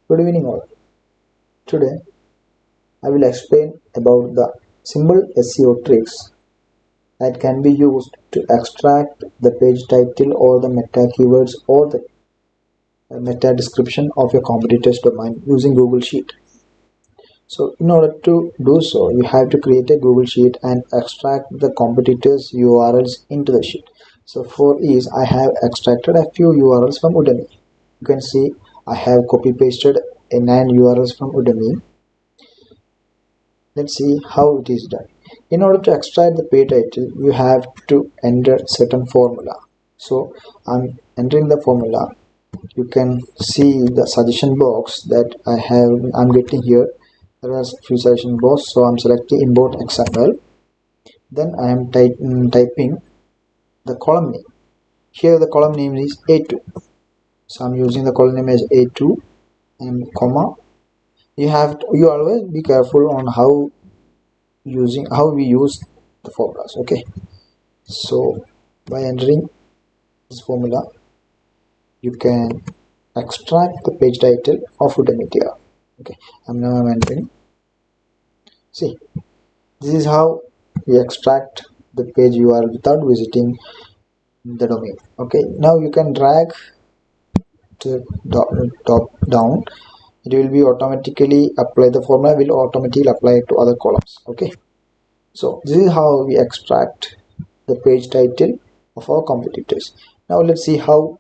Good evening all. Today I will explain about the simple SEO tricks that can be used to extract the page title or the meta keywords or the meta description of your competitor's domain using Google Sheet. So in order to do so, you have to create a Google Sheet and extract the competitors' URLs into the sheet. So for ease, I have extracted a few URLs from Udemy. You can see I have copy pasted a 9 URLs from Udemy. Let's see how it is done. In order to extract the page title, you have to enter certain formula. So I'm entering the formula. You can see the suggestion box that I'm getting here. There are a few suggestion box, so I'm selecting import XML. Then I am typing the column name. Here the column name is A2. So I'm using the column name as A2 and comma. You always be careful on how we use the formulas. Okay, so by entering this formula you can extract the page title of Udemy. Okay, I'm entering. See, this is how we extract the page URL without visiting the domain. Okay, now you can drag to top down. It will be automatically apply, the formula will automatically apply to other columns. Okay, so this is how we extract the page title of our competitors. Now let's see how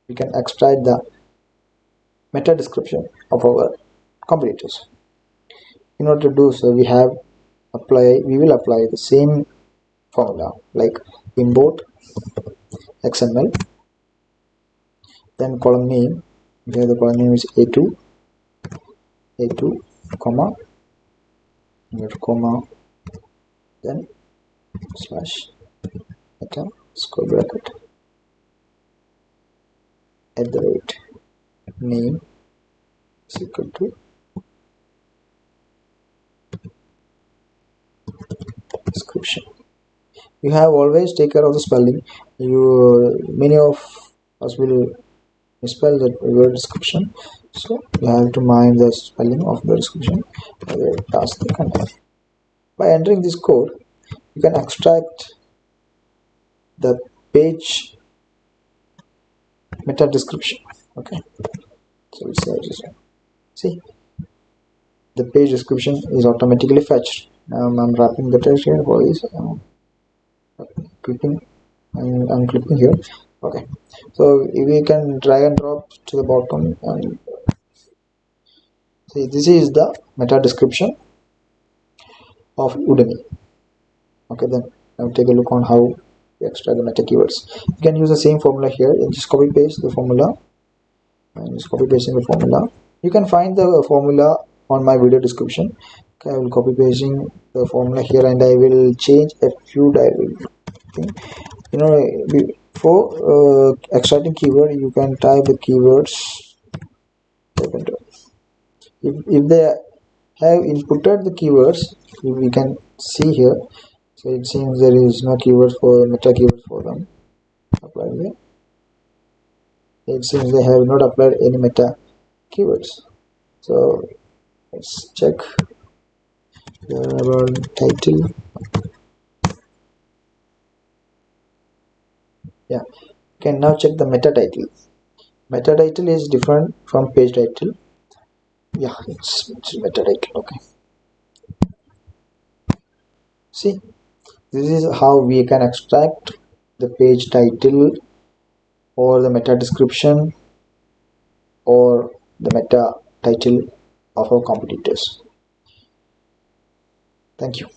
we can extract the meta description of our competitors. In order to do so, we will apply the same formula like import XML, then column name. Here the column name is A2, comma, then slash meta square bracket at the rate name is equal to description. You have always take care of the spelling. Many of us will misspell the word description, so you have to mind the spelling of the description. Task the content. By entering this code, you can extract the page meta description. Okay, so let's say this one. See, the page description is automatically fetched. Now I'm wrapping the text here. I'm clicking here. Okay, so we can drag and drop to the bottom and see, this is the meta description of Udemy. Okay, then now take a look on how we extract the meta keywords. You can use the same formula here and just copy paste the formula and just copy pasting the formula. You can find the formula on my video description. Okay, I will copy pasting the formula here and I will change a few things. You know, for extracting keyword, you can type the keywords. If they have inputted the keywords, we can see here. So it seems there is no keywords for meta keywords for them. Apply here. It seems they have not applied any meta keywords. So let's check about title. Yeah, you can now check the meta title. Meta title is different from page title. Yeah, it's meta title. Okay, see, this is how we can extract the page title or the meta description or the meta title of our competitors. Thank you.